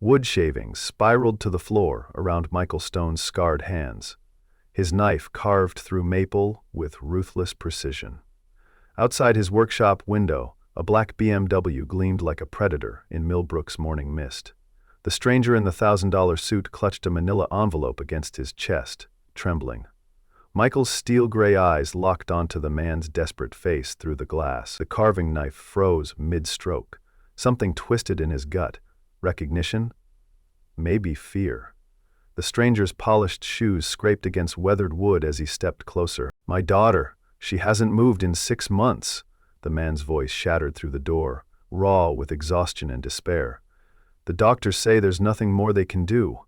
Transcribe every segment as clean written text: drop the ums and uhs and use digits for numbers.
Wood shavings spiraled to the floor around Michael Stone's scarred hands, his knife carved through maple with ruthless precision. Outside his workshop window, a black BMW gleamed like a predator in Millbrook's morning mist. The stranger in the $1,000 suit clutched a manila envelope against his chest, trembling. Michael's steel-gray eyes locked onto the man's desperate face through the glass. The carving knife froze mid-stroke. Something twisted in his gut. Recognition? Maybe fear. The stranger's polished shoes scraped against weathered wood as he stepped closer. "My daughter. She hasn't moved in 6 months." The man's voice shattered through the door, raw with exhaustion and despair. "The doctors say there's nothing more they can do.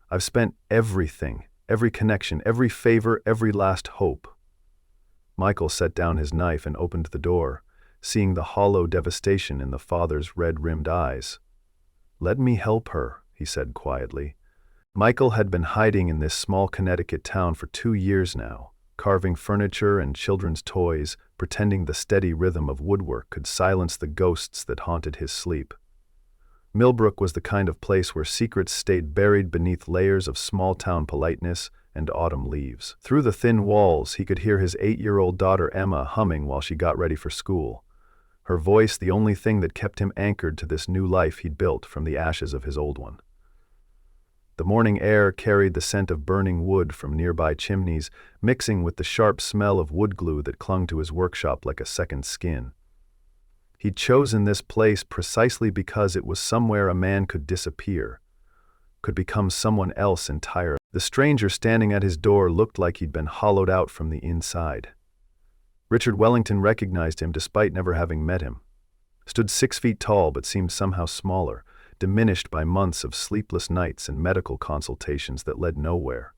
I've spent everything, every connection, every favor, every last hope." Michael set down his knife and opened the door, seeing the hollow devastation in the father's red-rimmed eyes. "Let me help her," he said quietly. Michael had been hiding in this small Connecticut town for 2 years now, carving furniture and children's toys, pretending the steady rhythm of woodwork could silence the ghosts that haunted his sleep. Millbrook was the kind of place where secrets stayed buried beneath layers of small-town politeness and autumn leaves. Through the thin walls, he could hear his 8-year-old daughter Emma humming while she got ready for school, her voice the only thing that kept him anchored to this new life he'd built from the ashes of his old one. The morning air carried the scent of burning wood from nearby chimneys, mixing with the sharp smell of wood glue that clung to his workshop like a second skin. He'd chosen this place precisely because it was somewhere a man could disappear, could become someone else entirely. The stranger standing at his door looked like he'd been hollowed out from the inside. Richard Wellington recognized him despite never having met him. Stood 6 feet tall but seemed somehow smaller, diminished by months of sleepless nights and medical consultations that led nowhere.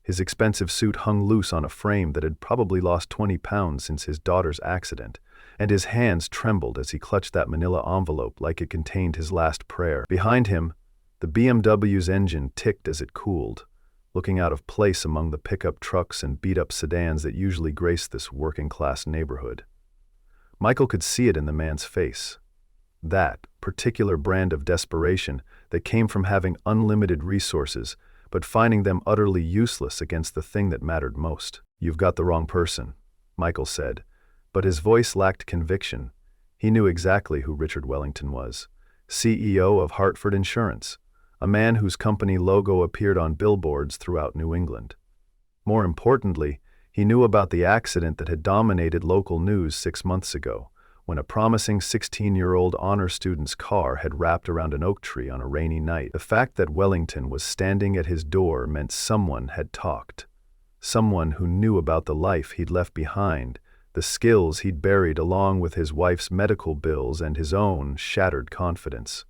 His expensive suit hung loose on a frame that had probably lost 20 pounds since his daughter's accident, and his hands trembled as he clutched that manila envelope like it contained his last prayer. Behind him, the BMW's engine ticked as it cooled, looking out of place among the pickup trucks and beat-up sedans that usually grace this working-class neighborhood. Michael could see it in the man's face. That particular brand of desperation that came from having unlimited resources, but finding them utterly useless against the thing that mattered most. "You've got the wrong person," Michael said, but his voice lacked conviction. He knew exactly who Richard Wellington was, CEO of Hartford Insurance, a man whose company logo appeared on billboards throughout New England. More importantly, he knew about the accident that had dominated local news 6 months ago, when a promising 16-year-old honor student's car had wrapped around an oak tree on a rainy night. The fact that Wellington was standing at his door meant someone had talked. Someone who knew about the life he'd left behind, the skills he'd buried along with his wife's medical bills and his own shattered confidence.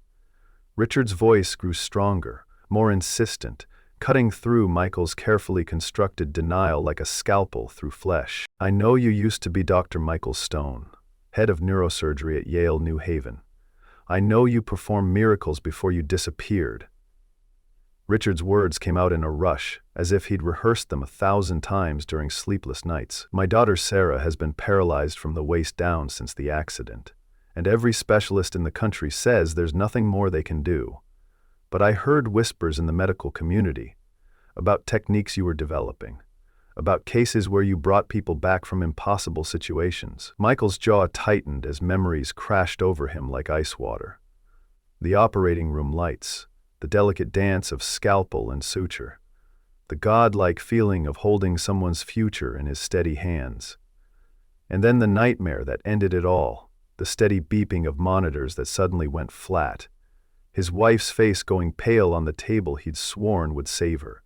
Richard's voice grew stronger, more insistent, cutting through Michael's carefully constructed denial like a scalpel through flesh. "I know you used to be Dr. Michael Stone, head of neurosurgery at Yale New Haven. I know you performed miracles before you disappeared." Richard's words came out in a rush, as if he'd rehearsed them 1,000 times during sleepless nights. "My daughter Sarah has been paralyzed from the waist down since the accident, and every specialist in the country says there's nothing more they can do. But I heard whispers in the medical community about techniques you were developing, about cases where you brought people back from impossible situations." Michael's jaw tightened as memories crashed over him like ice water. The operating room lights, the delicate dance of scalpel and suture, the godlike feeling of holding someone's future in his steady hands. And then the nightmare that ended it all, the steady beeping of monitors that suddenly went flat, his wife's face going pale on the table he'd sworn would save her.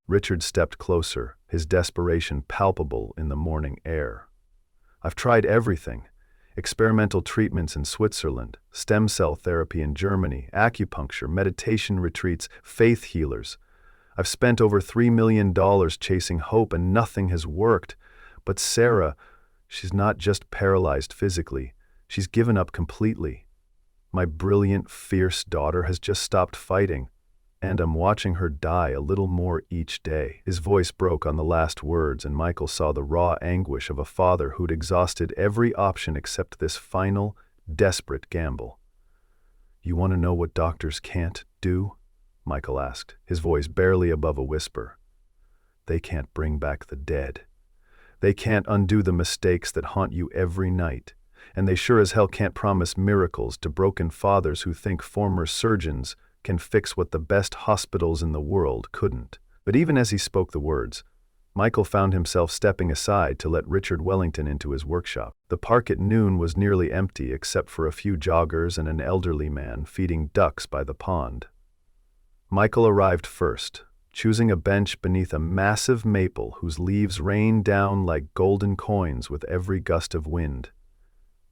Richard stepped closer, his desperation palpable in the morning air. "I've tried everything. Experimental treatments in Switzerland, stem cell therapy in Germany, acupuncture, meditation retreats, faith healers. I've spent over $3 million chasing hope and nothing has worked. But Sarah, she's not just paralyzed physically, she's given up completely. My brilliant, fierce daughter has just stopped fighting, and I'm watching her die a little more each day." His voice broke on the last words, and Michael saw the raw anguish of a father who'd exhausted every option except this final, desperate gamble. You want to know what doctors can't do? Michael asked, his voice barely above a whisper. They can't bring back the dead. They can't undo the mistakes that haunt you every night. And they sure as hell can't promise miracles to broken fathers who think former surgeons can fix what the best hospitals in the world couldn't. But even as he spoke the words, Michael found himself stepping aside to let Richard Wellington into his workshop. The park at noon was nearly empty except for a few joggers and an elderly man feeding ducks by the pond. Michael arrived first, choosing a bench beneath a massive maple whose leaves rained down like golden coins with every gust of wind.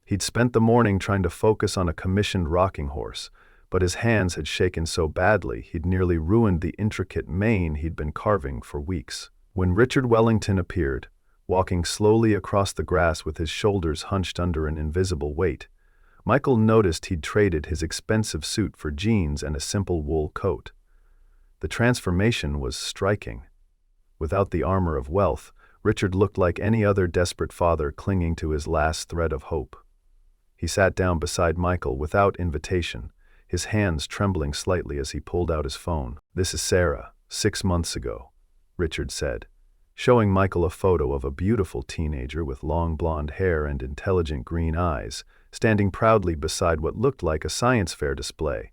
He'd spent the morning trying to focus on a commissioned rocking horse, but his hands had shaken so badly he'd nearly ruined the intricate mane he'd been carving for weeks. When Richard Wellington appeared, walking slowly across the grass with his shoulders hunched under an invisible weight, Michael noticed he'd traded his expensive suit for jeans and a simple wool coat. The transformation was striking. Without the armor of wealth, Richard looked like any other desperate father clinging to his last thread of hope. He sat down beside Michael without invitation, his hands trembling slightly as he pulled out his phone. "This is Sarah, 6 months ago," Richard said, showing Michael a photo of a beautiful teenager with long blonde hair and intelligent green eyes, standing proudly beside what looked like a science fair display.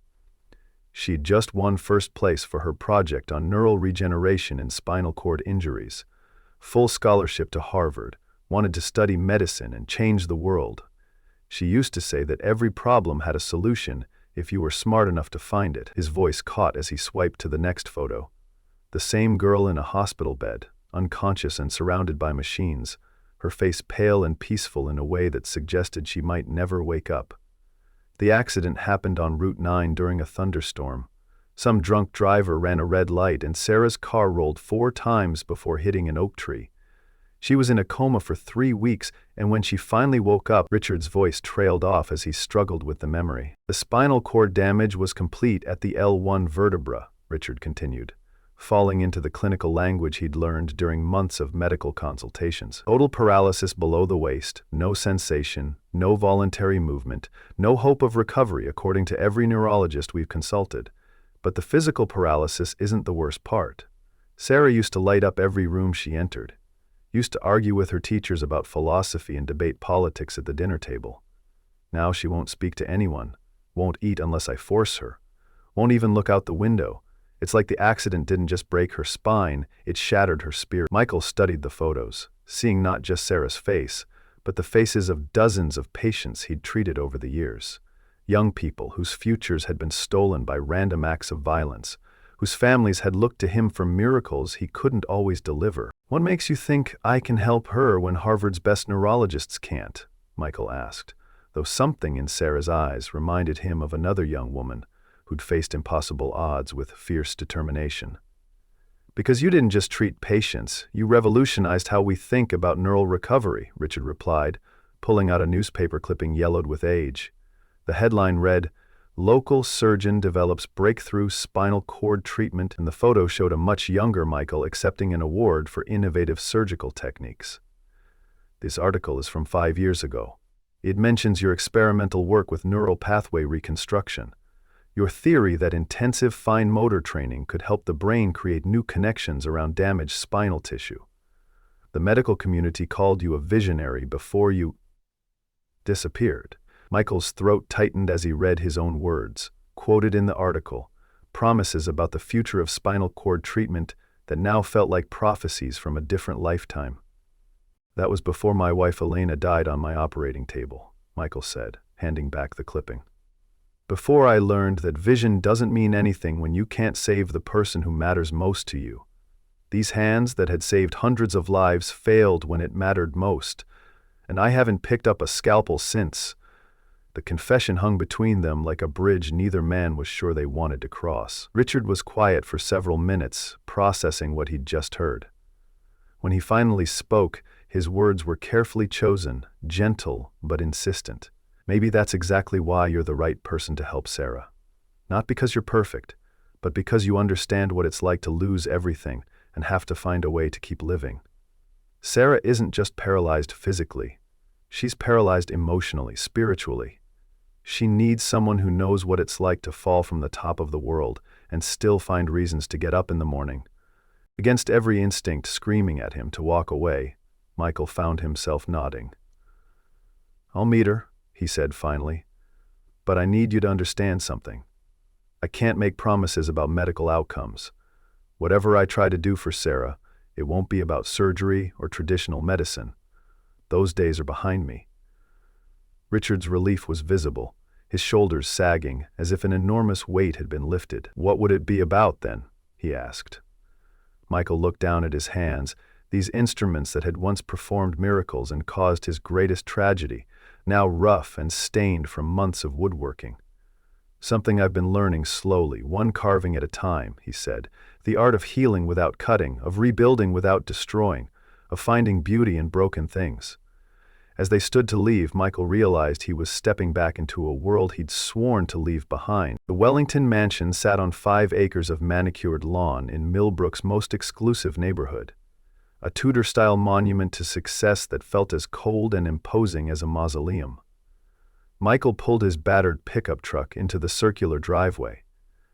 She'd just won first place for her project on neural regeneration in spinal cord injuries, full scholarship to Harvard, wanted to study medicine and change the world. She used to say that every problem had a solution if you were smart enough to find it. His voice caught as he swiped to the next photo. The same girl in a hospital bed, unconscious and surrounded by machines, her face pale and peaceful in a way that suggested she might never wake up. The accident happened on Route 9 during a thunderstorm. Some drunk driver ran a red light and Sarah's car rolled 4 times before hitting an oak tree. She was in a coma for 3 weeks, and when she finally woke up, Richard's voice trailed off as he struggled with the memory. The spinal cord damage was complete at the L1 vertebra, Richard continued, falling into the clinical language he'd learned during months of medical consultations. Total paralysis below the waist, no sensation, no voluntary movement, no hope of recovery according to every neurologist we've consulted. But the physical paralysis isn't the worst part. Sarah used to light up every room she entered, used to argue with her teachers about philosophy and debate politics at the dinner table. Now she won't speak to anyone, won't eat unless I force her, won't even look out the window. It's like the accident didn't just break her spine, it shattered her spirit. Michael studied the photos, seeing not just Sarah's face, but the faces of dozens of patients he'd treated over the years. Young people whose futures had been stolen by random acts of violence, whose families had looked to him for miracles he couldn't always deliver. "What makes you think I can help her when Harvard's best neurologists can't?" Michael asked, though something in Sarah's eyes reminded him of another young woman who'd faced impossible odds with fierce determination. "Because you didn't just treat patients, you revolutionized how we think about neural recovery," Richard replied, pulling out a newspaper clipping yellowed with age. The headline read, "Local surgeon develops breakthrough spinal cord treatment," and the photo showed a much younger Michael accepting an award for innovative surgical techniques. "This article is from 5 years ago. It mentions your experimental work with neural pathway reconstruction. Your theory that intensive fine motor training could help the brain create new connections around damaged spinal tissue. The medical community called you a visionary before you disappeared." Michael's throat tightened as he read his own words, quoted in the article, promises about the future of spinal cord treatment that now felt like prophecies from a different lifetime. "That was before my wife Elena died on my operating table," Michael said, handing back the clipping. "Before I learned that vision doesn't mean anything when you can't save the person who matters most to you. These hands that had saved hundreds of lives failed when it mattered most, and I haven't picked up a scalpel since." The confession hung between them like a bridge neither man was sure they wanted to cross. Richard was quiet for several minutes, processing what he'd just heard. When he finally spoke, his words were carefully chosen, gentle but insistent. "Maybe that's exactly why you're the right person to help Sarah. Not because you're perfect, but because you understand what it's like to lose everything and have to find a way to keep living. Sarah isn't just paralyzed physically. She's paralyzed emotionally, spiritually. She needs someone who knows what it's like to fall from the top of the world and still find reasons to get up in the morning. Against every instinct screaming at him to walk away, Michael found himself nodding. "I'll meet her," he said finally. "But I need you to understand something. I can't make promises about medical outcomes. Whatever I try to do for Sarah, it won't be about surgery or traditional medicine. Those days are behind me." Richard's relief was visible, his shoulders sagging as if an enormous weight had been lifted. "What would it be about, then?" he asked. Michael looked down at his hands, these instruments that had once performed miracles and caused his greatest tragedy, now rough and stained from months of woodworking. "Something I've been learning slowly, one carving at a time," he said. "The art of healing without cutting, of rebuilding without destroying, of finding beauty in broken things." As they stood to leave, Michael realized he was stepping back into a world he'd sworn to leave behind. The Wellington mansion sat on 5 acres of manicured lawn in Millbrook's most exclusive neighborhood, a Tudor-style monument to success that felt as cold and imposing as a mausoleum. Michael pulled his battered pickup truck into the circular driveway,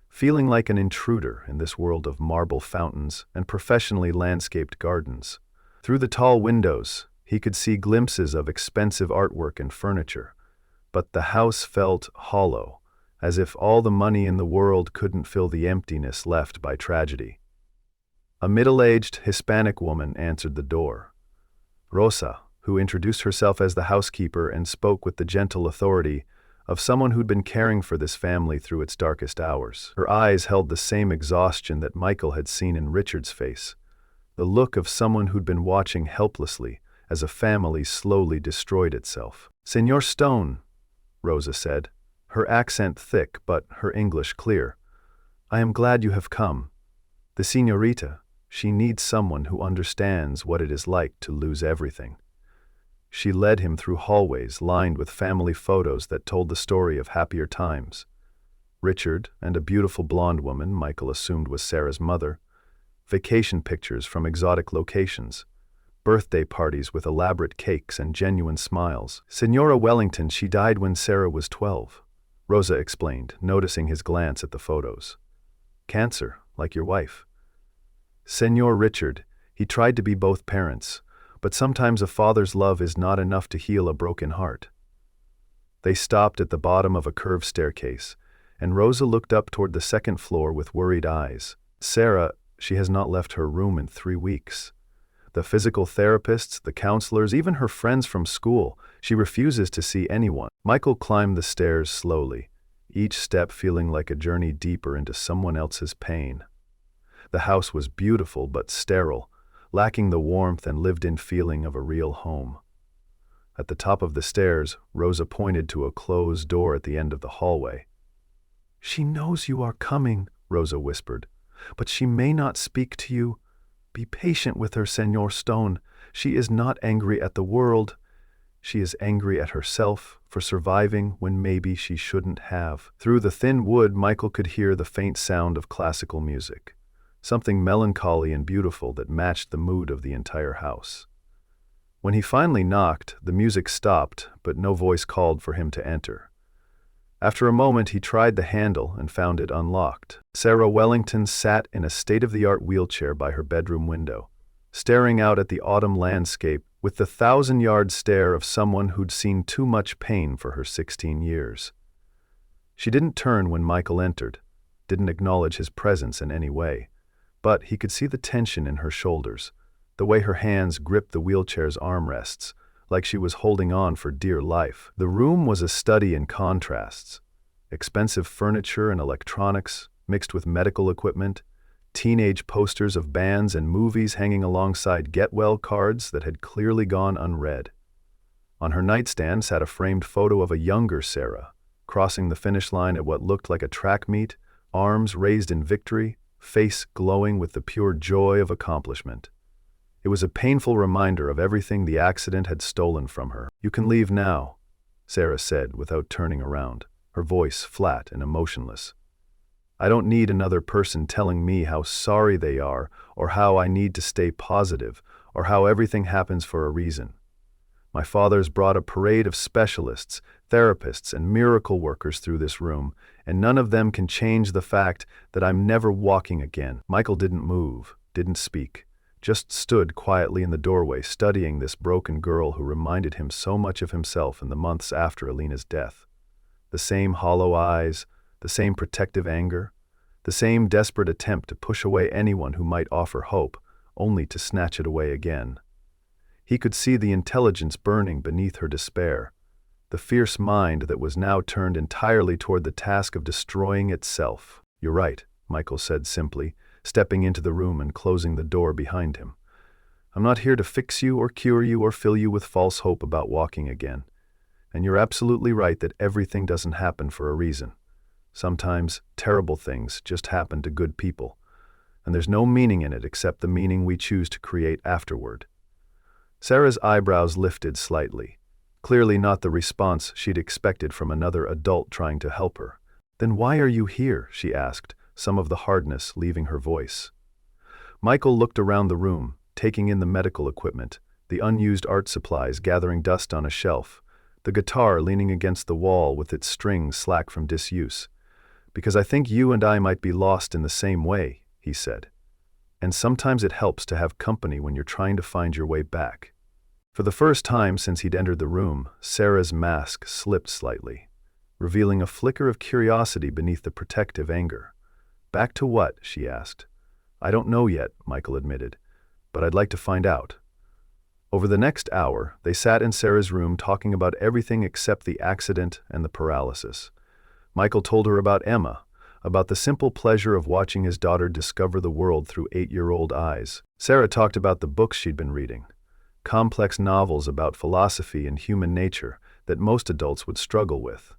feeling like an intruder in this world of marble fountains and professionally landscaped gardens. Through the tall windows, he could see glimpses of expensive artwork and furniture, but the house felt hollow, as if all the money in the world couldn't fill the emptiness left by tragedy. A middle-aged Hispanic woman answered the door. Rosa, who introduced herself as the housekeeper and spoke with the gentle authority of someone who'd been caring for this family through its darkest hours. Her eyes held the same exhaustion that Michael had seen in Richard's face, the look of someone who'd been watching helplessly as a family slowly destroyed itself. "Senor Stone," Rosa said, her accent thick but her English clear, "I am glad you have come. The señorita, she needs someone who understands what it is like to lose everything." She led him through hallways lined with family photos that told the story of happier times. Richard and a beautiful blonde woman Michael assumed was Sarah's mother, vacation pictures from exotic locations, birthday parties with elaborate cakes and genuine smiles. "Senora Wellington, she died when Sarah was 12, Rosa explained, noticing his glance at the photos. "Cancer, like your wife." "Senor Richard, he tried to be both parents, but sometimes a father's love is not enough to heal a broken heart." They stopped at the bottom of a curved staircase, and Rosa looked up toward the second floor with worried eyes. "Sarah, she has not left her room in 3 weeks. The physical therapists, the counselors, even her friends from school, she refuses to see anyone." Michael climbed the stairs slowly, each step feeling like a journey deeper into someone else's pain. The house was beautiful but sterile, lacking the warmth and lived-in feeling of a real home. At the top of the stairs, Rosa pointed to a closed door at the end of the hallway. "She knows you are coming," Rosa whispered, "but she may not speak to you. Be patient with her, Senor Stone. She is not angry at the world. She is angry at herself for surviving when maybe she shouldn't have." Through the thin wood, Michael could hear the faint sound of classical music, something melancholy and beautiful that matched the mood of the entire house. When he finally knocked, the music stopped, but no voice called for him to enter. After a moment, he tried the handle and found it unlocked. Sarah Wellington sat in a state-of-the-art wheelchair by her bedroom window, staring out at the autumn landscape with the 1,000-yard stare of someone who'd seen too much pain for her 16 years. She didn't turn when Michael entered, didn't acknowledge his presence in any way, but he could see the tension in her shoulders, the way her hands gripped the wheelchair's armrests, like she was holding on for dear life. The room was a study in contrasts. Expensive furniture and electronics, mixed with medical equipment, teenage posters of bands and movies hanging alongside get-well cards that had clearly gone unread. On her nightstand sat a framed photo of a younger Sarah, crossing the finish line at what looked like a track meet, arms raised in victory, face glowing with the pure joy of accomplishment. It was a painful reminder of everything the accident had stolen from her. "You can leave now," Sarah said without turning around, her voice flat and emotionless. "I don't need another person telling me how sorry they are, or how I need to stay positive, or how everything happens for a reason. My father's brought a parade of specialists, therapists, and miracle workers through this room, and none of them can change the fact that I'm never walking again." Michael didn't move, didn't speak, just stood quietly in the doorway studying this broken girl who reminded him so much of himself in the months after Alina's death. The same hollow eyes, the same protective anger, the same desperate attempt to push away anyone who might offer hope, only to snatch it away again. He could see the intelligence burning beneath her despair, the fierce mind that was now turned entirely toward the task of destroying itself. "You're right," Michael said simply, stepping into the room and closing the door behind him. "I'm not here to fix you or cure you or fill you with false hope about walking again. And you're absolutely right that everything doesn't happen for a reason. Sometimes terrible things just happen to good people, and there's no meaning in it except the meaning we choose to create afterward." Sarah's eyebrows lifted slightly, clearly not the response she'd expected from another adult trying to help her. "Then why are you here?" she asked, some of the hardness leaving her voice. Michael looked around the room, taking in the medical equipment, the unused art supplies gathering dust on a shelf, the guitar leaning against the wall with its strings slack from disuse. "Because I think you and I might be lost in the same way," he said. "And sometimes it helps to have company when you're trying to find your way back." For the first time since he'd entered the room, Sarah's mask slipped slightly, revealing a flicker of curiosity beneath the protective anger. "Back to what?" she asked. "I don't know yet," Michael admitted, "but I'd like to find out." Over the next hour, they sat in Sarah's room talking about everything except the accident and the paralysis. Michael told her about Emma, about the simple pleasure of watching his daughter discover the world through 8-year-old eyes. Sarah talked about the books she'd been reading, complex novels about philosophy and human nature that most adults would struggle with.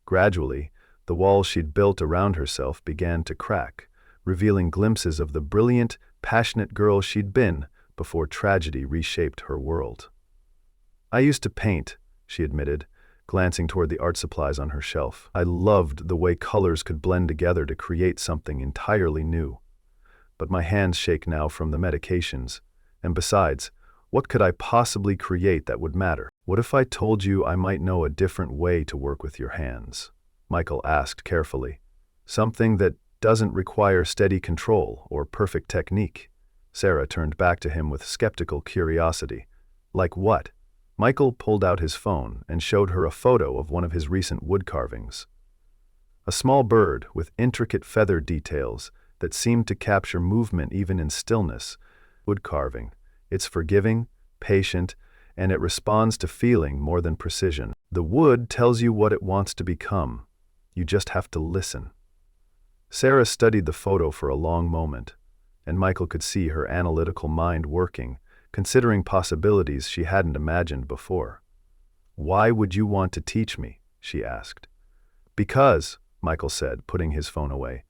Gradually, the walls she'd built around herself began to crack, revealing glimpses of the brilliant, passionate girl she'd been before tragedy reshaped her world. "I used to paint," she admitted, glancing toward the art supplies on her shelf. "I loved the way colors could blend together to create something entirely new. But my hands shake now from the medications, and besides, what could I possibly create that would matter?" "What if I told you I might know a different way to work with your hands?" Michael asked carefully. "Something that doesn't require steady control or perfect technique." Sarah turned back to him with skeptical curiosity. "Like what?" Michael pulled out his phone and showed her a photo of one of his recent wood carvings. A small bird with intricate feather details that seemed to capture movement even in stillness. Wood carving. It's forgiving, patient, and it responds to feeling more than precision. The wood tells you what it wants to become. You just have to listen. Sarah studied the photo for a long moment, and Michael could see her analytical mind working, considering possibilities she hadn't imagined before. "Why would you want to teach me?" she asked. "Because," Michael said, putting his phone away,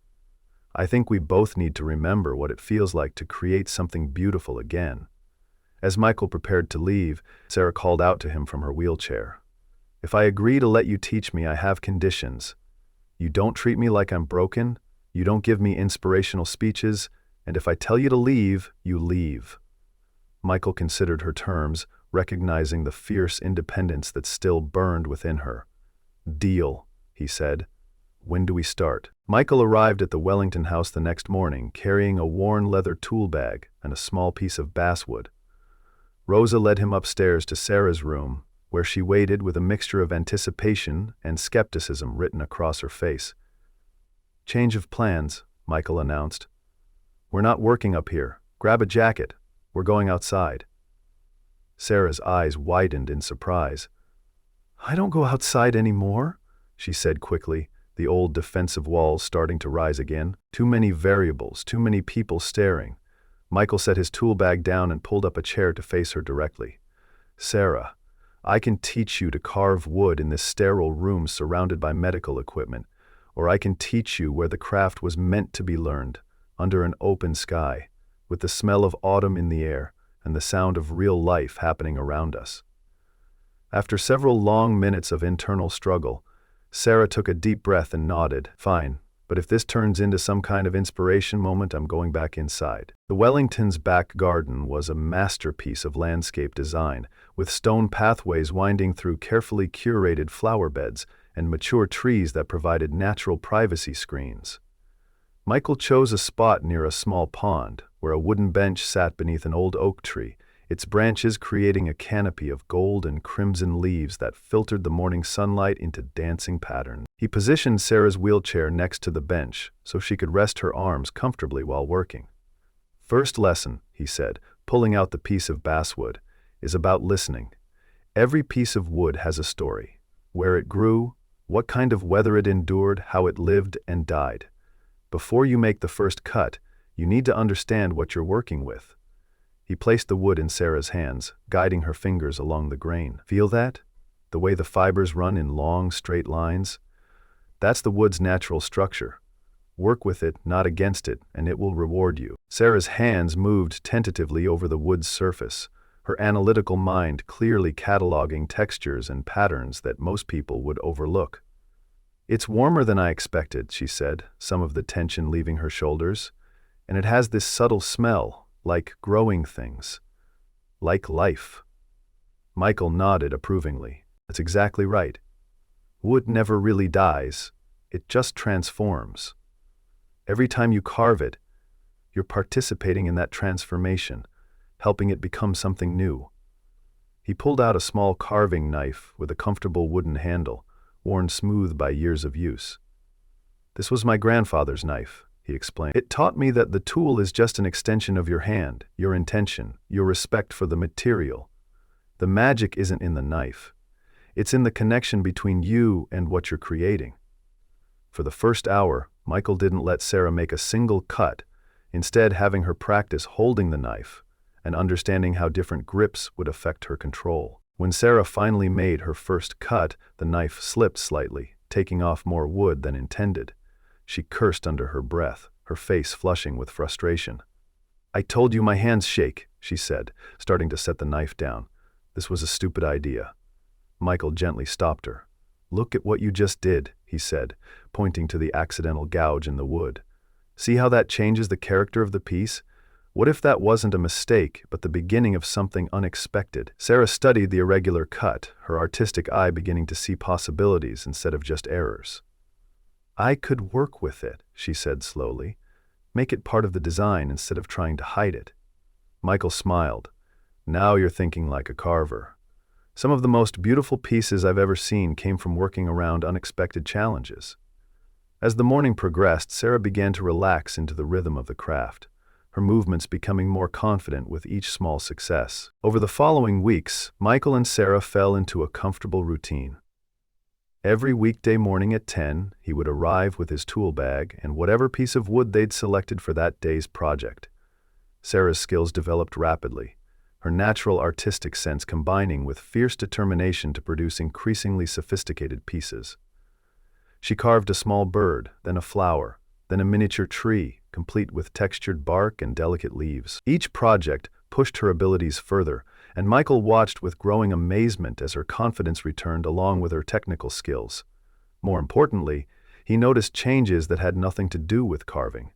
"I think we both need to remember what it feels like to create something beautiful again." As Michael prepared to leave, Sarah called out to him from her wheelchair. "If I agree to let you teach me, I have conditions. You don't treat me like I'm broken, you don't give me inspirational speeches, and if I tell you to leave, you leave." Michael considered her terms, recognizing the fierce independence that still burned within her. "Deal," he said. "When do we start?" Michael arrived at the Wellington house the next morning, carrying a worn leather tool bag and a small piece of basswood. Rosa led him upstairs to Sarah's room, where she waited with a mixture of anticipation and skepticism written across her face. "Change of plans," Michael announced. "We're not working up here. Grab a jacket. We're going outside." Sarah's eyes widened in surprise. "I don't go outside anymore," she said quickly, the old defensive walls starting to rise again. Too many variables, too many people staring. Michael set his tool bag down and pulled up a chair to face her directly. "Sarah, I can teach you to carve wood in this sterile room surrounded by medical equipment, or I can teach you where the craft was meant to be learned, under an open sky, with the smell of autumn in the air and the sound of real life happening around us." After several long minutes of internal struggle, Sarah took a deep breath and nodded. "Fine, but if this turns into some kind of inspiration moment, I'm going back inside." The Wellingtons' back garden was a masterpiece of landscape design, with stone pathways winding through carefully curated flower beds and mature trees that provided natural privacy screens. Michael chose a spot near a small pond, where a wooden bench sat beneath an old oak tree, its branches creating a canopy of gold and crimson leaves that filtered the morning sunlight into dancing patterns. He positioned Sarah's wheelchair next to the bench so she could rest her arms comfortably while working. "First lesson," he said, pulling out the piece of basswood, "is about listening. Every piece of wood has a story. Where it grew, what kind of weather it endured, how it lived and died. Before you make the first cut, you need to understand what you're working with." He placed the wood in Sarah's hands, guiding her fingers along the grain. "Feel that? The way the fibers run in long, straight lines? That's the wood's natural structure. Work with it, not against it, and it will reward you." Sarah's hands moved tentatively over the wood's surface, her analytical mind clearly cataloging textures and patterns that most people would overlook. "It's warmer than I expected," she said, some of the tension leaving her shoulders. "And it has this subtle smell, like growing things. Like life." Michael nodded approvingly. "That's exactly right. Wood never really dies, it just transforms. Every time you carve it, you're participating in that transformation, helping it become something new." He pulled out a small carving knife with a comfortable wooden handle, worn smooth by years of use. "This was my grandfather's knife," he explained. "It taught me that the tool is just an extension of your hand, your intention, your respect for the material. The magic isn't in the knife. It's in the connection between you and what you're creating." For the first hour, Michael didn't let Sarah make a single cut, instead having her practice holding the knife and understanding how different grips would affect her control. When Sarah finally made her first cut, the knife slipped slightly, taking off more wood than intended. She cursed under her breath, her face flushing with frustration. "I told you my hands shake," she said, starting to set the knife down. "This was a stupid idea." Michael gently stopped her. "Look at what you just did," he said, pointing to the accidental gouge in the wood. "See how that changes the character of the piece? What if that wasn't a mistake, but the beginning of something unexpected?" Sarah studied the irregular cut, her artistic eye beginning to see possibilities instead of just errors. "I could work with it," she said slowly. "Make it part of the design instead of trying to hide it." Michael smiled. "Now you're thinking like a carver. Some of the most beautiful pieces I've ever seen came from working around unexpected challenges." As the morning progressed, Sarah began to relax into the rhythm of the craft, her movements becoming more confident with each small success. Over the following weeks, Michael and Sarah fell into a comfortable routine. Every weekday morning at 10, he would arrive with his tool bag and whatever piece of wood they'd selected for that day's project. Sarah's skills developed rapidly, her natural artistic sense combining with fierce determination to produce increasingly sophisticated pieces. She carved a small bird, then a flower, then a miniature tree, complete with textured bark and delicate leaves. Each project pushed her abilities further, and Michael watched with growing amazement as her confidence returned along with her technical skills. More importantly, he noticed changes that had nothing to do with carving.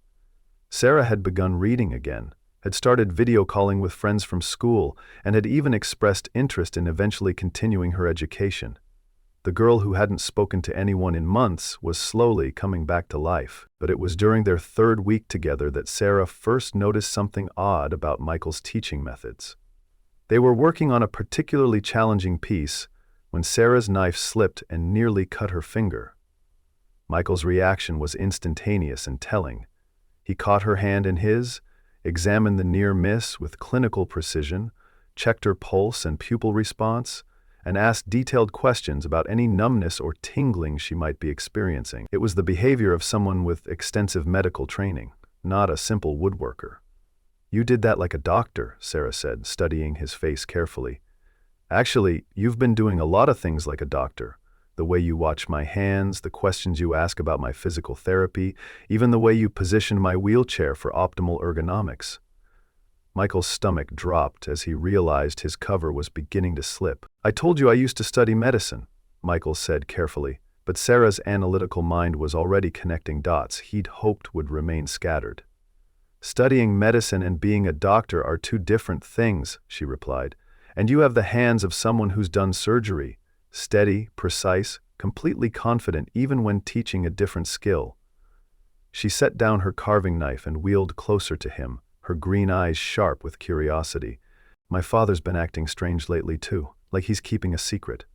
Sarah had begun reading again, had started video calling with friends from school, and had even expressed interest in eventually continuing her education. The girl who hadn't spoken to anyone in months was slowly coming back to life. But it was during their third week together that Sarah first noticed something odd about Michael's teaching methods. They were working on a particularly challenging piece when Sarah's knife slipped and nearly cut her finger. Michael's reaction was instantaneous and telling. He caught her hand in his, examined the near miss with clinical precision, checked her pulse and pupil response, and asked detailed questions about any numbness or tingling she might be experiencing. It was the behavior of someone with extensive medical training, not a simple woodworker. "You did that like a doctor," Sarah said, studying his face carefully. "Actually, you've been doing a lot of things like a doctor. The way you watch my hands, the questions you ask about my physical therapy, even the way you positioned my wheelchair for optimal ergonomics." Michael's stomach dropped as he realized his cover was beginning to slip. "I told you I used to study medicine," Michael said carefully, but Sarah's analytical mind was already connecting dots he'd hoped would remain scattered. "Studying medicine and being a doctor are two different things," she replied, And you have the hands of someone who's done surgery, steady, precise, completely confident even when teaching a different skill. She set down her carving knife and wheeled closer to him, her green eyes sharp with curiosity. My father's been acting strange lately too, like he's keeping a secret.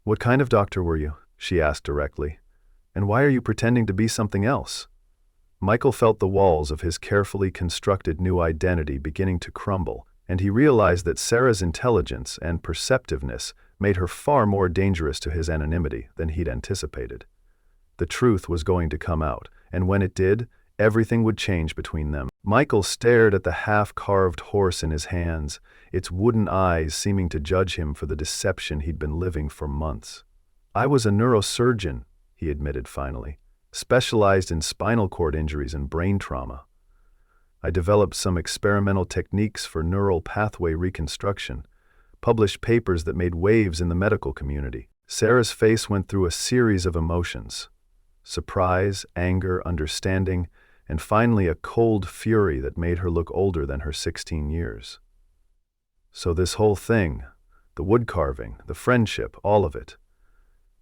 What kind of doctor were you? She asked directly. And why are you pretending to be something else? Michael felt the walls of his carefully constructed new identity beginning to crumble, and he realized that Sarah's intelligence and perceptiveness made her far more dangerous to his anonymity than he'd anticipated. The truth was going to come out, and when it did, everything would change between them. Michael stared at the half-carved horse in his hands, its wooden eyes seeming to judge him for the deception he'd been living for months. I was a neurosurgeon, he admitted finally, specialized in spinal cord injuries and brain trauma. I developed some experimental techniques for neural pathway reconstruction, published papers that made waves in the medical community. Sarah's face went through a series of emotions: surprise, anger, understanding, and finally a cold fury that made her look older than her 16 years. So this whole thing, the wood carving, the friendship, all of it.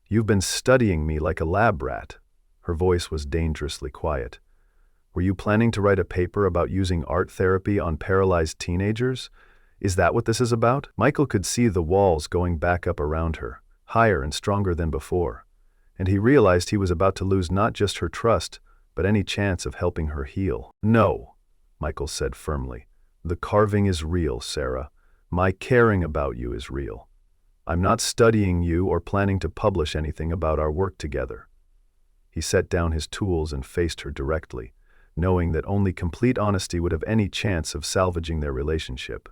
You've been studying me like a lab rat. Her voice was dangerously quiet. Were you planning to write a paper about using art therapy on paralyzed teenagers? Is that what this is about? Michael could see the walls going back up around her, higher and stronger than before, and he realized he was about to lose not just her trust, but any chance of helping her heal. No, Michael said firmly. The carving is real, Sarah. My caring about you is real. I'm not studying you or planning to publish anything about our work together. He set down his tools and faced her directly, knowing that only complete honesty would have any chance of salvaging their relationship.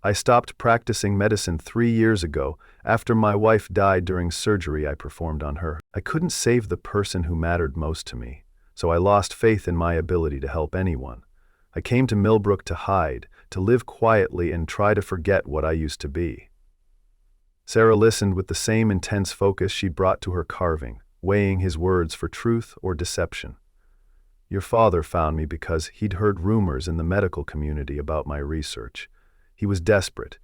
I stopped practicing medicine 3 years ago after my wife died during surgery I performed on her. I couldn't save the person who mattered most to me, so I lost faith in my ability to help anyone. I came to Millbrook to hide, to live quietly and try to forget what I used to be. Sarah listened with the same intense focus she brought to her carving, weighing his words for truth or deception. Your father found me because he'd heard rumors in the medical community about my research. He was desperate,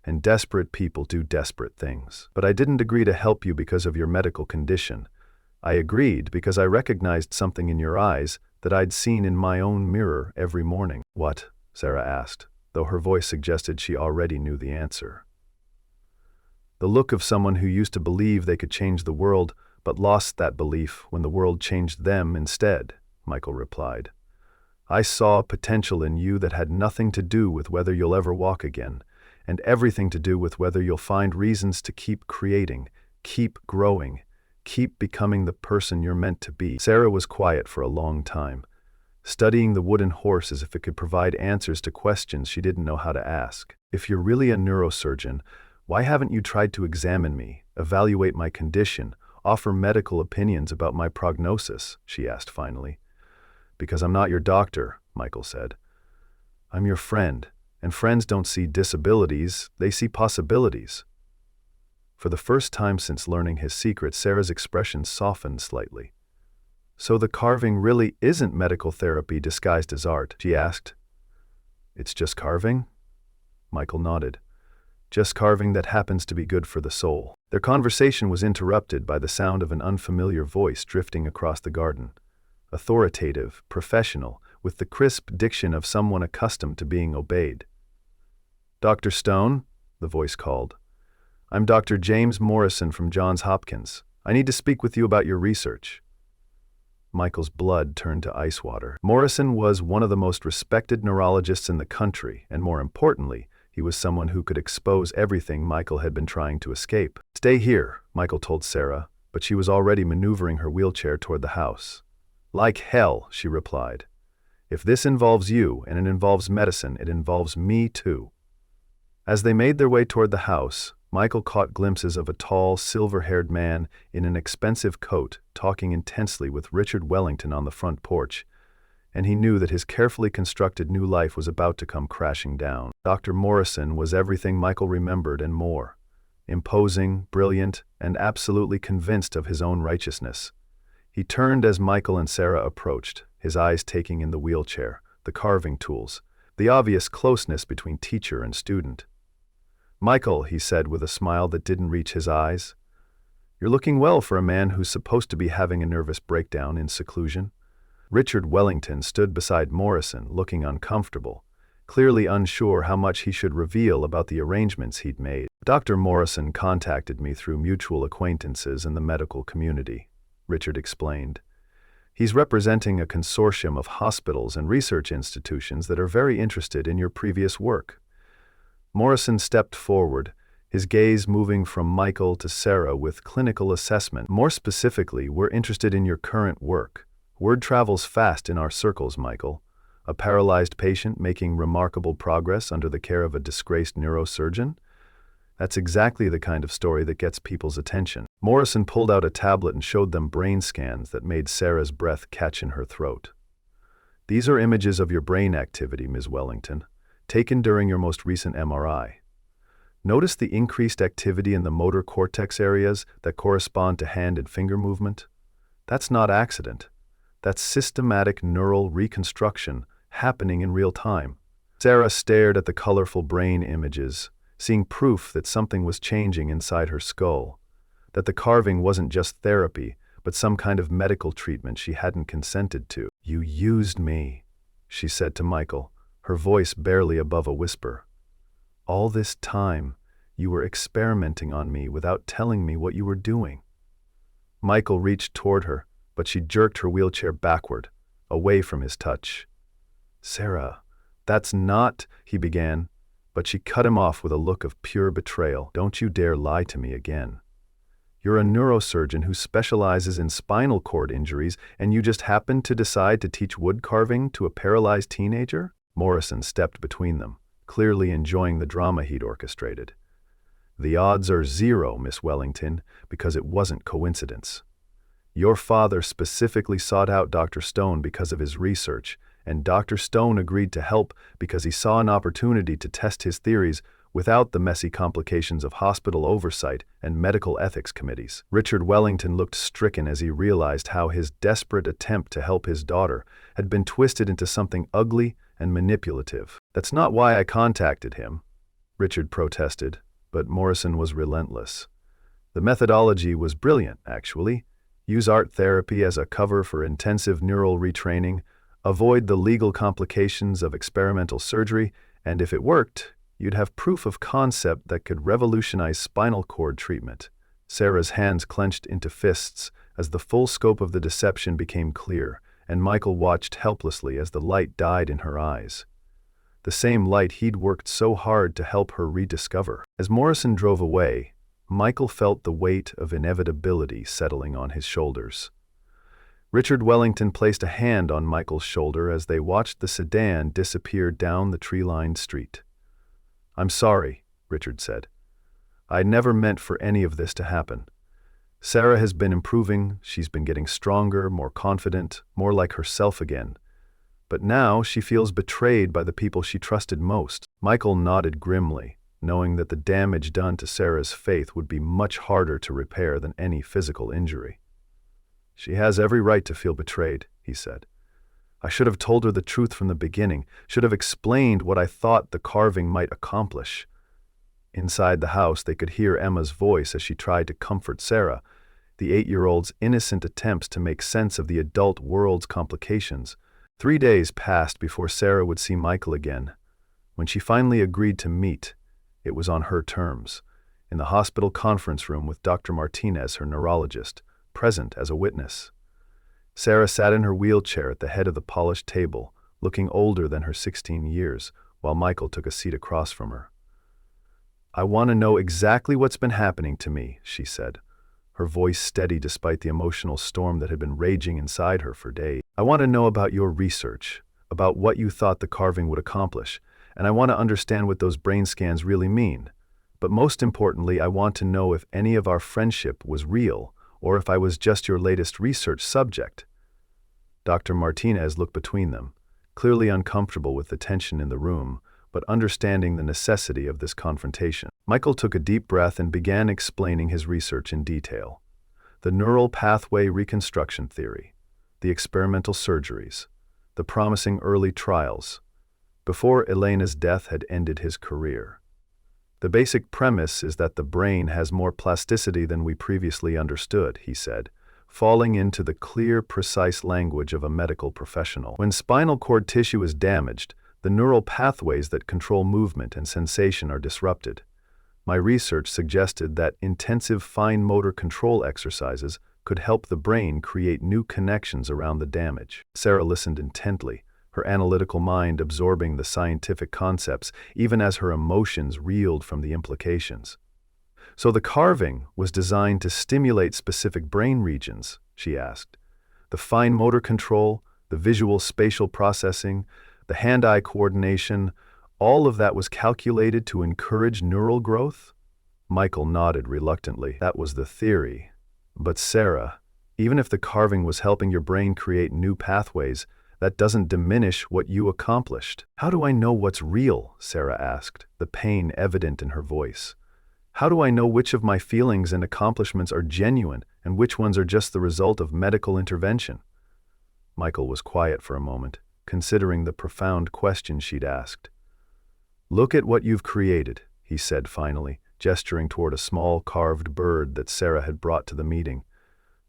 and desperate people do desperate things. But I didn't agree to help you because of your medical condition. I agreed because I recognized something in your eyes that I'd seen in my own mirror every morning. What? Sarah asked, though her voice suggested she already knew the answer. The look of someone who used to believe they could change the world, but lost that belief when the world changed them instead, Michael replied. I saw potential in you that had nothing to do with whether you'll ever walk again, and everything to do with whether you'll find reasons to keep creating, keep growing, keep becoming the person you're meant to be. Sarah was quiet for a long time, studying the wooden horse as if it could provide answers to questions she didn't know how to ask. If you're really a neurosurgeon, why haven't you tried to examine me, evaluate my condition, offer medical opinions about my prognosis? She asked finally. Because I'm not your doctor, Michael said. I'm your friend, and friends don't see disabilities, they see possibilities. For the first time since learning his secret, Sarah's expression softened slightly. So the carving really isn't medical therapy disguised as art? She asked. It's just carving? Michael nodded. Just carving that happens to be good for the soul. Their conversation was interrupted by the sound of an unfamiliar voice drifting across the garden. Authoritative, professional, with the crisp diction of someone accustomed to being obeyed. Dr. Stone, the voice called. I'm Dr. James Morrison from Johns Hopkins. I need to speak with you about your research. Michael's blood turned to ice water. Morrison was one of the most respected neurologists in the country, and more importantly, he was someone who could expose everything Michael had been trying to escape. Stay here, Michael told Sarah, but she was already maneuvering her wheelchair toward the house. Like hell, she replied. If this involves you, and it involves medicine, it involves me too. As they made their way toward the house, Michael caught glimpses of a tall, silver-haired man in an expensive coat talking intensely with Richard Wellington on the front porch, and he knew that his carefully constructed new life was about to come crashing down. Dr. Morrison was everything Michael remembered and more. Imposing, brilliant, and absolutely convinced of his own righteousness. He turned as Michael and Sarah approached, his eyes taking in the wheelchair, the carving tools, the obvious closeness between teacher and student. "Michael," he said with a smile that didn't reach his eyes, "you're looking well for a man who's supposed to be having a nervous breakdown in seclusion." Richard Wellington stood beside Morrison, looking uncomfortable, clearly unsure how much he should reveal about the arrangements he'd made. "Dr. Morrison contacted me through mutual acquaintances in the medical community," Richard explained. "He's representing a consortium of hospitals and research institutions that are very interested in your previous work." Morrison stepped forward, his gaze moving from Michael to Sarah with clinical assessment. "More specifically, we're interested in your current work. Word travels fast in our circles, Michael. A paralyzed patient making remarkable progress under the care of a disgraced neurosurgeon? That's exactly the kind of story that gets people's attention." Morrison pulled out a tablet and showed them brain scans that made Sarah's breath catch in her throat. "These are images of your brain activity, Ms. Wellington, taken during your most recent MRI. Notice the increased activity in the motor cortex areas that correspond to hand and finger movement? That's not accident. That's systematic neural reconstruction happening in real time." Sarah stared at the colorful brain images, seeing proof that something was changing inside her skull, that the carving wasn't just therapy, but some kind of medical treatment she hadn't consented to. "You used me," she said to Michael, her voice barely above a whisper. "All this time, you were experimenting on me without telling me what you were doing." Michael reached toward her, but she jerked her wheelchair backward, away from his touch. "Sarah, that's not," he began, but she cut him off with a look of pure betrayal. "Don't you dare lie to me again. You're a neurosurgeon who specializes in spinal cord injuries, and you just happened to decide to teach wood carving to a paralyzed teenager?" Morrison stepped between them, clearly enjoying the drama he'd orchestrated. "The odds are 0, Miss Wellington, because it wasn't coincidence. Your father specifically sought out Dr. Stone because of his research, and Dr. Stone agreed to help because he saw an opportunity to test his theories without the messy complications of hospital oversight and medical ethics committees." Richard Wellington looked stricken as he realized how his desperate attempt to help his daughter had been twisted into something ugly and manipulative. "That's not why I contacted him," Richard protested, but Morrison was relentless. "The methodology was brilliant, actually. Use art therapy as a cover for intensive neural retraining, avoid the legal complications of experimental surgery, and if it worked, you'd have proof of concept that could revolutionize spinal cord treatment." Sarah's hands clenched into fists as the full scope of the deception became clear, and Michael watched helplessly as the light died in her eyes. The same light he'd worked so hard to help her rediscover. As Morrison drove away, Michael felt the weight of inevitability settling on his shoulders. Richard Wellington placed a hand on Michael's shoulder as they watched the sedan disappear down the tree-lined street. "I'm sorry," Richard said. "I never meant for any of this to happen. Sarah has been improving, she's been getting stronger, more confident, more like herself again. But now she feels betrayed by the people she trusted most." Michael nodded grimly, knowing that the damage done to Sarah's faith would be much harder to repair than any physical injury. "She has every right to feel betrayed," he said. "I should have told her the truth from the beginning, should have explained what I thought the carving might accomplish." Inside the house, they could hear Emma's voice as she tried to comfort Sarah, the 8-year-old's innocent attempts to make sense of the adult world's complications. 3 days passed before Sarah would see Michael again. When she finally agreed to meet, it was on her terms, in the hospital conference room with Dr. Martinez, her neurologist, present as a witness. Sarah sat in her wheelchair at the head of the polished table, looking older than her 16 years, while Michael took a seat across from her. "I want to know exactly what's been happening to me," she said, her voice steady despite the emotional storm that had been raging inside her for days. "I want to know about your research, about what you thought the carving would accomplish, and I want to understand what those brain scans really mean. But most importantly, I want to know if any of our friendship was real, or if I was just your latest research subject." Dr. Martinez looked between them, clearly uncomfortable with the tension in the room, but understanding the necessity of this confrontation. Michael took a deep breath and began explaining his research in detail. The neural pathway reconstruction theory, the experimental surgeries, the promising early trials, before Elena's death had ended his career. The basic premise is that the brain has more plasticity than we previously understood, he said, falling into the clear, precise language of a medical professional. When spinal cord tissue is damaged, the neural pathways that control movement and sensation are disrupted. My research suggested that intensive fine motor control exercises could help the brain create new connections around the damage. Sarah listened intently, her analytical mind absorbing the scientific concepts even as her emotions reeled from the implications. So the carving was designed to stimulate specific brain regions, she asked. The fine motor control, the visual spatial processing, the hand-eye coordination, all of that was calculated to encourage neural growth? Michael nodded reluctantly. That was the theory. But Sarah, even if the carving was helping your brain create new pathways, that doesn't diminish what you accomplished. How do I know what's real? Sarah asked, the pain evident in her voice. How do I know which of my feelings and accomplishments are genuine and which ones are just the result of medical intervention? Michael was quiet for a moment, considering the profound question she'd asked. Look at what you've created, he said finally, gesturing toward a small carved bird that Sarah had brought to the meeting,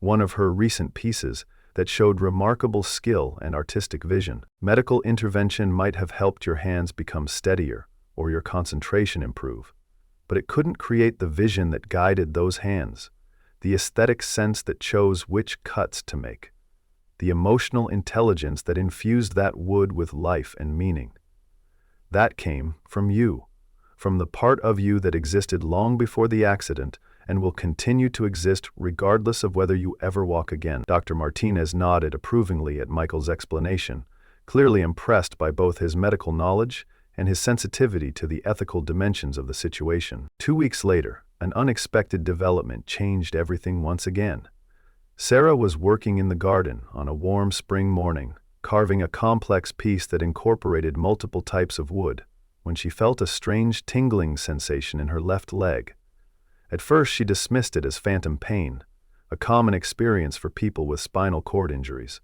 one of her recent pieces that showed remarkable skill and artistic vision. Medical intervention might have helped your hands become steadier or your concentration improve, but it couldn't create the vision that guided those hands, the aesthetic sense that chose which cuts to make, the emotional intelligence that infused that wood with life and meaning. That came from you, from the part of you that existed long before the accident and will continue to exist regardless of whether you ever walk again. Dr. Martinez nodded approvingly at Michael's explanation, clearly impressed by both his medical knowledge and his sensitivity to the ethical dimensions of the situation. 2 weeks later, an unexpected development changed everything once again. Sarah was working in the garden on a warm spring morning, carving a complex piece that incorporated multiple types of wood, when she felt a strange tingling sensation in her left leg. At first, she dismissed it as phantom pain, a common experience for people with spinal cord injuries.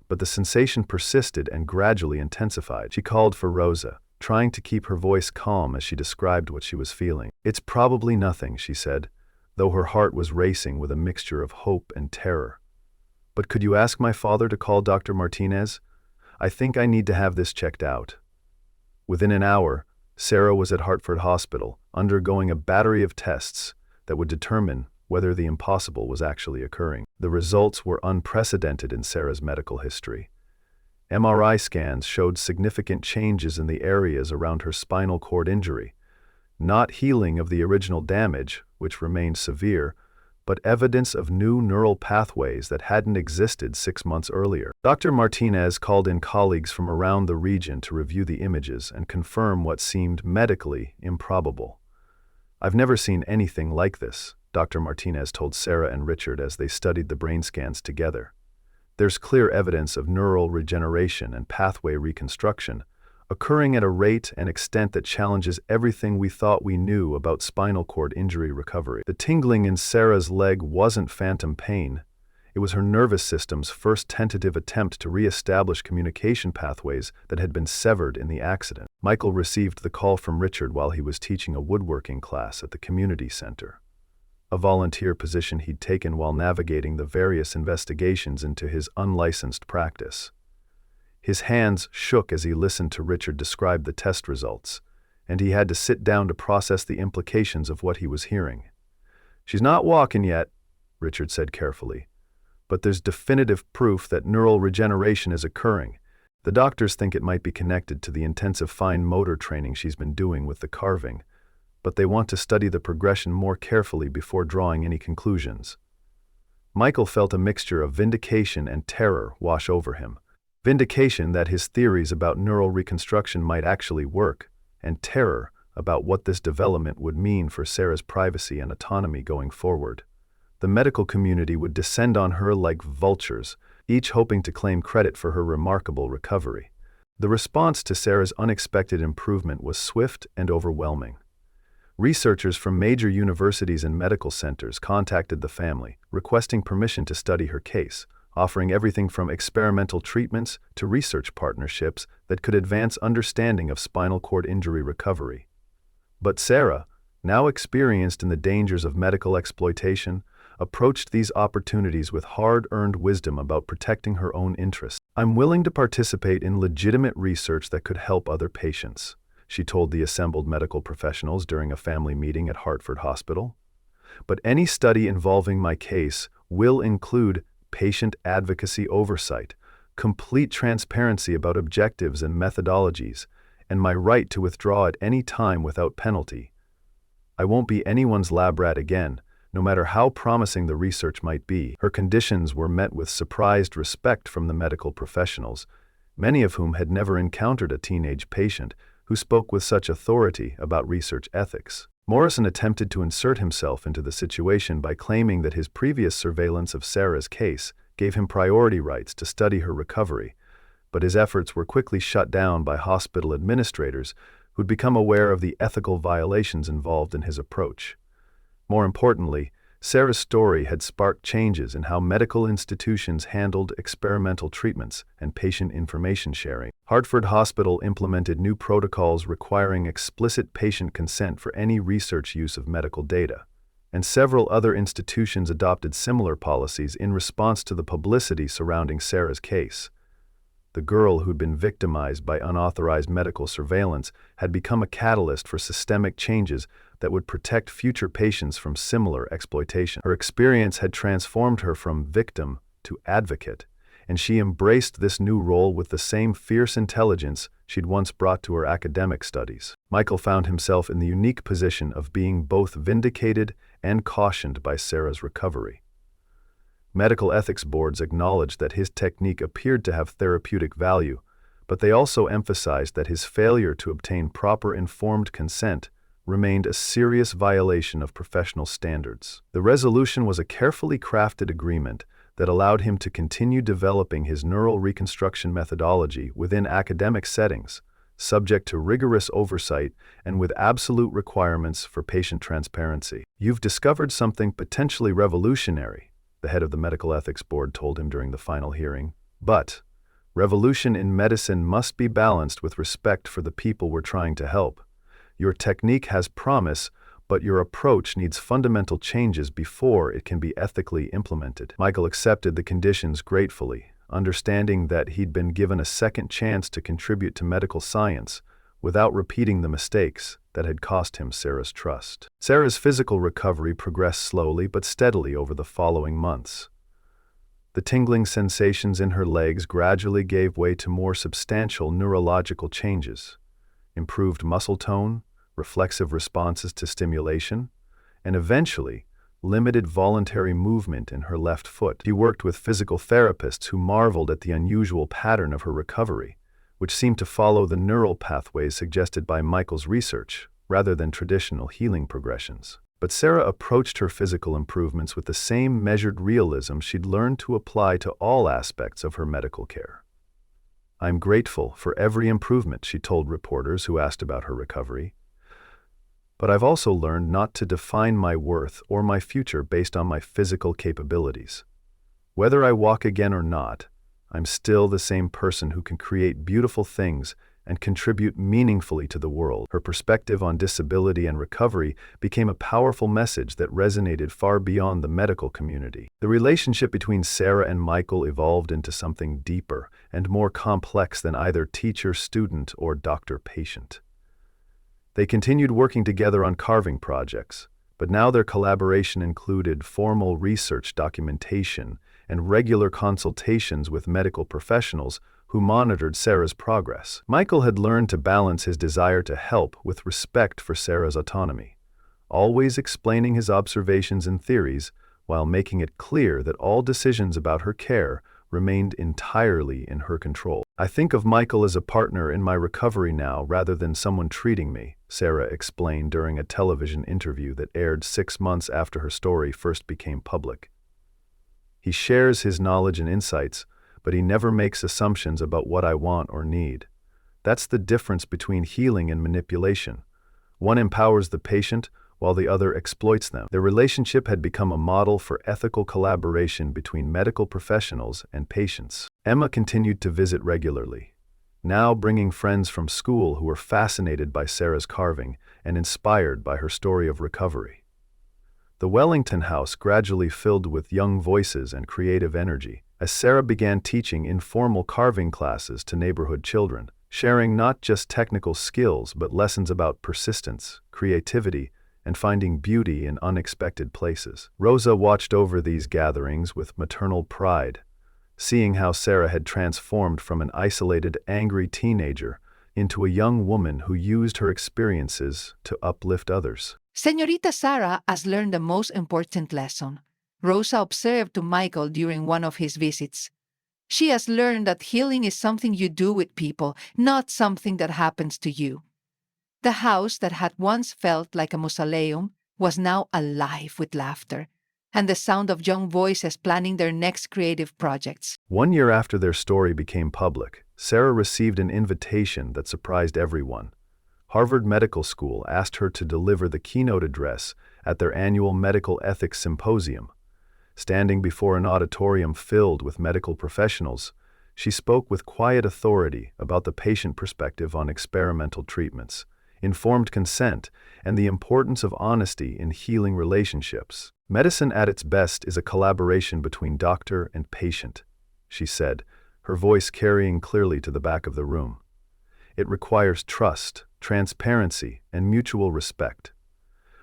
But the sensation persisted and gradually intensified. She called for Rosa, trying to keep her voice calm as she described what she was feeling. It's probably nothing, she said, though her heart was racing with a mixture of hope and terror. But could you ask my father to call Dr. Martinez? I think I need to have this checked out. Within an hour, Sarah was at Hartford Hospital, undergoing a battery of tests that would determine whether the impossible was actually occurring. The results were unprecedented in Sarah's medical history. MRI scans showed significant changes in the areas around her spinal cord injury, not healing of the original damage, which remained severe, but evidence of new neural pathways that hadn't existed 6 months earlier. Dr. Martinez called in colleagues from around the region to review the images and confirm what seemed medically improbable. I've never seen anything like this, Dr. Martinez told Sarah and Richard as they studied the brain scans together. There's clear evidence of neural regeneration and pathway reconstruction, occurring at a rate and extent that challenges everything we thought we knew about spinal cord injury recovery. The tingling in Sarah's leg wasn't phantom pain. It was her nervous system's first tentative attempt to re-establish communication pathways that had been severed in the accident. Michael received the call from Richard while he was teaching a woodworking class at the community center, a volunteer position he'd taken while navigating the various investigations into his unlicensed practice. His hands shook as he listened to Richard describe the test results, and he had to sit down to process the implications of what he was hearing. She's not walking yet, Richard said carefully, but there's definitive proof that neural regeneration is occurring. The doctors think it might be connected to the intensive fine motor training she's been doing with the carving, but they want to study the progression more carefully before drawing any conclusions. Michael felt a mixture of vindication and terror wash over him. Vindication that his theories about neural reconstruction might actually work, and terror about what this development would mean for Sarah's privacy and autonomy going forward. The medical community would descend on her like vultures, each hoping to claim credit for her remarkable recovery. The response to Sarah's unexpected improvement was swift and overwhelming. Researchers from major universities and medical centers contacted the family, requesting permission to study her case, offering everything from experimental treatments to research partnerships that could advance understanding of spinal cord injury recovery. But Sarah, now experienced in the dangers of medical exploitation, approached these opportunities with hard-earned wisdom about protecting her own interests. "I'm willing to participate in legitimate research that could help other patients," she told the assembled medical professionals during a family meeting at Hartford Hospital. "But any study involving my case will include patient advocacy oversight, complete transparency about objectives and methodologies, and my right to withdraw at any time without penalty. I won't be anyone's lab rat again, no matter how promising the research might be." Her conditions were met with surprised respect from the medical professionals, many of whom had never encountered a teenage patient who spoke with such authority about research ethics. Morrison attempted to insert himself into the situation by claiming that his previous surveillance of Sarah's case gave him priority rights to study her recovery, but his efforts were quickly shut down by hospital administrators who'd become aware of the ethical violations involved in his approach. More importantly, Sarah's story had sparked changes in how medical institutions handled experimental treatments and patient information sharing. Hartford Hospital implemented new protocols requiring explicit patient consent for any research use of medical data, and several other institutions adopted similar policies in response to the publicity surrounding Sarah's case. The girl who'd been victimized by unauthorized medical surveillance had become a catalyst for systemic changes that would protect future patients from similar exploitation. Her experience had transformed her from victim to advocate, and she embraced this new role with the same fierce intelligence she'd once brought to her academic studies. Michael found himself in the unique position of being both vindicated and cautioned by Sarah's recovery. Medical ethics boards acknowledged that his technique appeared to have therapeutic value, but they also emphasized that his failure to obtain proper informed consent remained a serious violation of professional standards. The resolution was a carefully crafted agreement that allowed him to continue developing his neural reconstruction methodology within academic settings, subject to rigorous oversight and with absolute requirements for patient transparency. "You've discovered something potentially revolutionary," the head of the medical ethics board told him during the final hearing. "But revolution in medicine must be balanced with respect for the people we're trying to help. Your technique has promise, but your approach needs fundamental changes before it can be ethically implemented." Michael accepted the conditions gratefully, understanding that he'd been given a second chance to contribute to medical science without repeating the mistakes that had cost him Sarah's trust. Sarah's physical recovery progressed slowly but steadily over the following months. The tingling sensations in her legs gradually gave way to more substantial neurological changes: improved muscle tone, reflexive responses to stimulation, and eventually, limited voluntary movement in her left foot. She worked with physical therapists who marveled at the unusual pattern of her recovery, which seemed to follow the neural pathways suggested by Michael's research, rather than traditional healing progressions. But Sarah approached her physical improvements with the same measured realism she'd learned to apply to all aspects of her medical care. "I'm grateful for every improvement," she told reporters who asked about her recovery. "But I've also learned not to define my worth or my future based on my physical capabilities. Whether I walk again or not, I'm still the same person who can create beautiful things and contribute meaningfully to the world." Her perspective on disability and recovery became a powerful message that resonated far beyond the medical community. The relationship between Sarah and Michael evolved into something deeper and more complex than either teacher-student or doctor-patient. They continued working together on carving projects, but now their collaboration included formal research documentation and regular consultations with medical professionals who monitored Sarah's progress. Michael had learned to balance his desire to help with respect for Sarah's autonomy, always explaining his observations and theories while making it clear that all decisions about her care remained entirely in her control. "I think of Michael as a partner in my recovery now rather than someone treating me," Sarah explained during a television interview that aired 6 months after her story first became public. "He shares his knowledge and insights, but he never makes assumptions about what I want or need. That's the difference between healing and manipulation. One empowers the patient, while the other exploits them." Their relationship had become a model for ethical collaboration between medical professionals and patients. Emma continued to visit regularly, now bringing friends from school who were fascinated by Sarah's carving and inspired by her story of recovery. The Wellington house gradually filled with young voices and creative energy, as Sarah began teaching informal carving classes to neighborhood children, sharing not just technical skills but lessons about persistence, creativity, and finding beauty in unexpected places. Rosa watched over these gatherings with maternal pride, seeing how Sarah had transformed from an isolated, angry teenager into a young woman who used her experiences to uplift others. Señorita Sarah has learned the most important lesson, Rosa observed to Michael during one of his visits. She has learned that healing is something you do with people, not something that happens to you. The house that had once felt like a mausoleum was now alive with laughter and the sound of young voices planning their next creative projects. 1 year after their story became public, Sarah received an invitation that surprised everyone. Harvard Medical School asked her to deliver the keynote address at their annual Medical Ethics Symposium. Standing before an auditorium filled with medical professionals, she spoke with quiet authority about the patient perspective on experimental treatments, informed consent, and the importance of honesty in healing relationships. "Medicine at its best is a collaboration between doctor and patient," she said, her voice carrying clearly to the back of the room. "It requires trust, transparency, and mutual respect.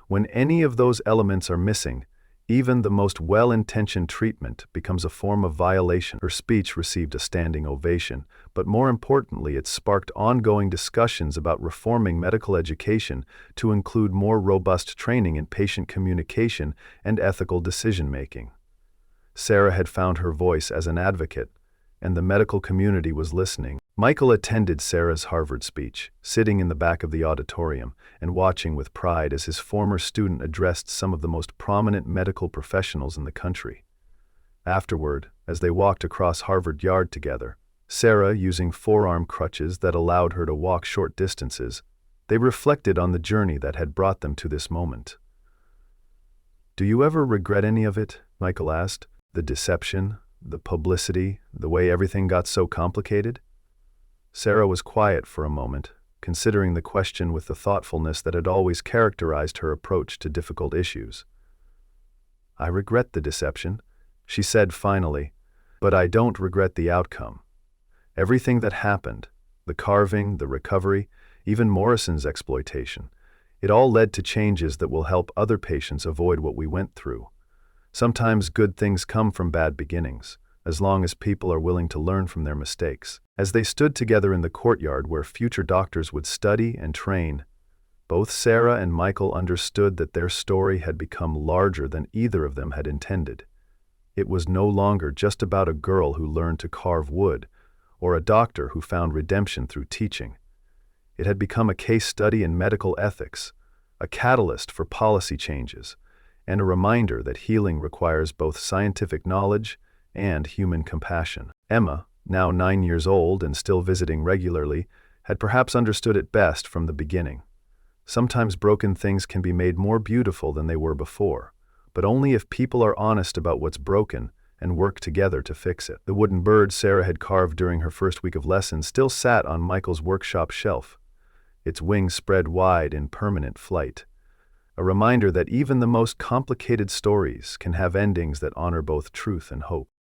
When any of those elements are missing, even the most well-intentioned treatment becomes a form of violation." Her speech received a standing ovation, but more importantly, it sparked ongoing discussions about reforming medical education to include more robust training in patient communication and ethical decision-making. Sarah had found her voice as an advocate, and the medical community was listening. Michael attended Sarah's Harvard speech, sitting in the back of the auditorium and watching with pride as his former student addressed some of the most prominent medical professionals in the country. Afterward, as they walked across Harvard Yard together, Sarah using forearm crutches that allowed her to walk short distances, they reflected on the journey that had brought them to this moment. "Do you ever regret any of it?" Michael asked. "The deception, the publicity, the way everything got so complicated?" Sarah was quiet for a moment, considering the question with the thoughtfulness that had always characterized her approach to difficult issues. "I regret the deception," she said finally, "but I don't regret the outcome. Everything that happened, the carving, the recovery, even Morrison's exploitation, it all led to changes that will help other patients avoid what we went through. Sometimes good things come from bad beginnings, as long as people are willing to learn from their mistakes." As they stood together in the courtyard where future doctors would study and train, both Sarah and Michael understood that their story had become larger than either of them had intended. It was no longer just about a girl who learned to carve wood, or a doctor who found redemption through teaching. It had become a case study in medical ethics, a catalyst for policy changes, and a reminder that healing requires both scientific knowledge and human compassion. Emma, now 9 years old and still visiting regularly, had perhaps understood it best from the beginning. Sometimes broken things can be made more beautiful than they were before, but only if people are honest about what's broken and work together to fix it. The wooden bird Sarah had carved during her first week of lessons still sat on Michael's workshop shelf, its wings spread wide in permanent flight, a reminder that even the most complicated stories can have endings that honor both truth and hope.